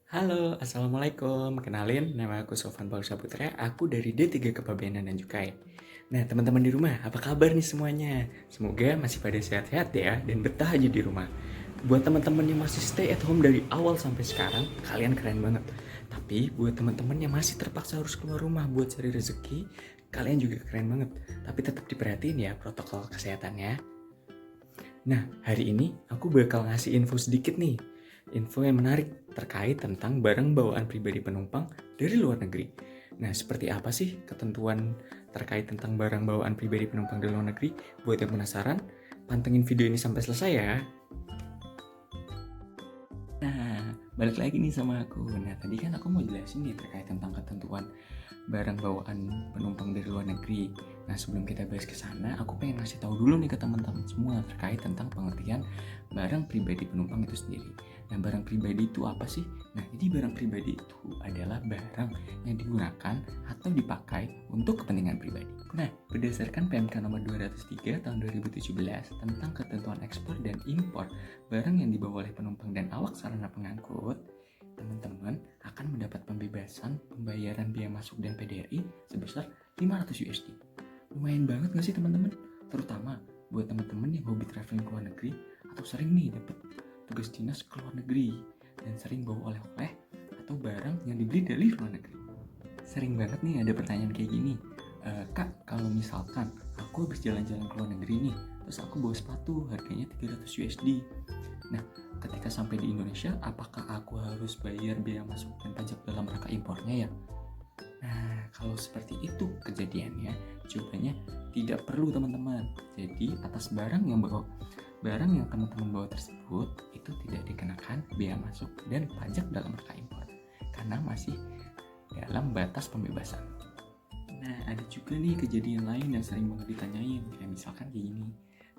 Halo, Assalamualaikum. Kenalin, nama aku Sofan Paul Saputra. Aku dari D3 Kepabeanan dan Cukai. Nah, teman-teman di rumah, apa kabar nih semuanya? Semoga masih pada sehat-sehat ya, dan betah aja di rumah. Buat teman-teman yang masih stay at home dari awal sampai sekarang, kalian keren banget. Tapi buat teman-teman yang masih terpaksa harus keluar rumah buat cari rezeki, kalian juga keren banget. Tapi tetap diperhatiin ya protokol kesehatannya. Nah, hari ini aku bakal ngasih info sedikit nih. Info yang menarik terkait tentang barang bawaan pribadi penumpang dari luar negeri. Nah, seperti apa sih ketentuan terkait tentang barang bawaan pribadi penumpang dari luar negeri? Buat yang penasaran, pantengin video ini sampai selesai ya. Nah, balik lagi nih sama aku. Nah, tadi kan aku mau jelasin nih terkait tentang ketentuan barang bawaan penumpang dari luar negeri. Nah, sebelum kita bahas ke sana, aku pengen ngasih tahu dulu nih ke teman-teman semua terkait tentang pengertian barang pribadi penumpang itu sendiri. Nah, barang pribadi itu apa sih? Nah, jadi barang pribadi itu adalah barang yang digunakan atau dipakai untuk kepentingan pribadi. Nah, berdasarkan PMK nomor 203 tahun 2017 tentang ketentuan ekspor dan impor barang yang dibawa oleh penumpang dan awak sarana pengangkut, teman-teman akan mendapat pembebasan pembayaran biaya masuk dan PDRI sebesar 500 USD. Lumayan banget gak sih teman-teman? Terutama buat teman-teman yang hobi traveling ke luar negeri atau sering nih dapat tugas dinas ke luar negeri dan sering bawa oleh-oleh atau barang yang dibeli dari luar negeri. Sering banget nih ada pertanyaan kayak gini, Kak, kalau misalkan aku habis jalan-jalan ke luar negeri nih, terus aku bawa sepatu harganya 300 USD. Nah, ketika sampai di Indonesia, apakah aku harus bayar biaya masuk dan pajak dalam rangka impornya ya? Nah, kalau seperti itu kejadiannya, jawabannya tidak perlu teman-teman. Jadi, atas barang yang teman-teman bawa tersebut itu tidak dikenakan biaya masuk dan pajak dalam rangka impor karena masih dalam batas pembebasan. Nah, ada juga nih kejadian lain yang sering banget ditanyain, kayak misalkan kayak gini,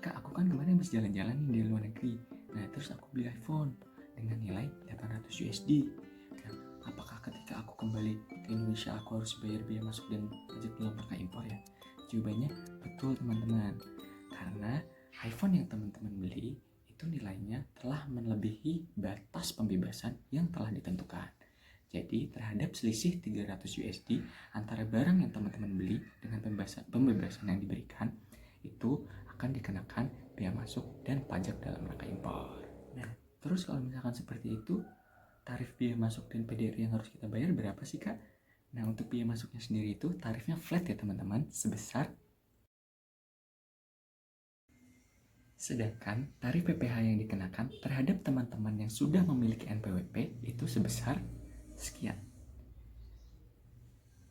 Kak, aku kan kemarin habis jalan-jalan nih di luar negeri. Nah, terus aku beli iPhone dengan nilai 800 USD. Nah, apakah ketika aku kembali ke Indonesia aku harus bayar biaya masuk dan pajak dalam rangka impor ya? Jawabannya betul teman-teman. Karena iPhone yang teman-teman beli itu nilainya telah melebihi batas pembebasan yang telah ditentukan. Jadi terhadap selisih 300 USD antara barang yang teman-teman beli dengan pembebasan yang diberikan itu akan dikenakan biaya masuk dan pajak dalam rangka impor. Nah, terus kalau misalkan seperti itu, tarif biaya masuk dan PDRI yang harus kita bayar berapa sih, Kak? Nah, untuk biaya masuknya sendiri itu tarifnya flat ya teman-teman, sedangkan tarif PPh yang dikenakan terhadap teman-teman yang sudah memiliki NPWP itu sebesar sekian.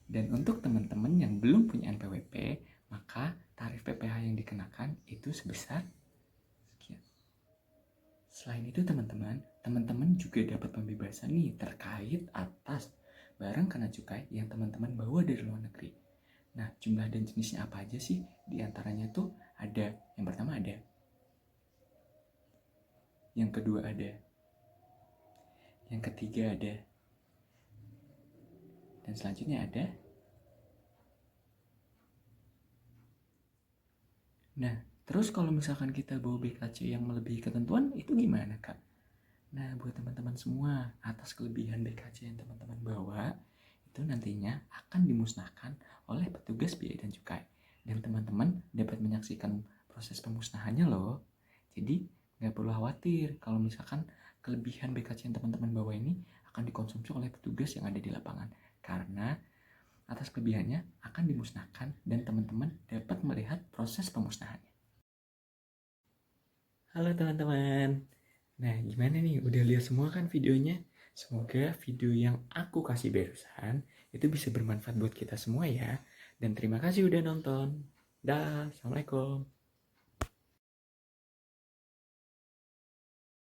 Dan untuk teman-teman yang belum punya NPWP, maka tarif PPh yang dikenakan itu sebesar sekian. Selain itu teman-teman juga dapat pembebasan nih terkait atas barang kena cukai yang teman-teman bawa dari luar negeri. Nah, jumlah dan jenisnya apa aja sih? Di antaranya tuh ada, yang pertama ada, yang kedua ada, yang ketiga ada, dan selanjutnya ada. Nah, terus kalau misalkan kita bawa BKC yang melebihi ketentuan, itu gimana, Kak? Nah, buat teman-teman semua, atas kelebihan BKC yang teman-teman bawa, itu nantinya akan dimusnahkan oleh petugas biaya dan cukai. Dan teman-teman dapat menyaksikan proses pemusnahannya loh. Jadi, nggak perlu khawatir kalau misalkan kelebihan BKC yang teman-teman bawa ini akan dikonsumsi oleh petugas yang ada di lapangan. Karena atas kelebihannya akan dimusnahkan dan teman-teman dapat melihat proses pemusnahannya. Halo teman-teman. Nah, gimana nih? Udah lihat semua kan videonya? Semoga video yang aku kasih barusan itu bisa bermanfaat buat kita semua ya. Dan terima kasih udah nonton. Dah, Assalamualaikum.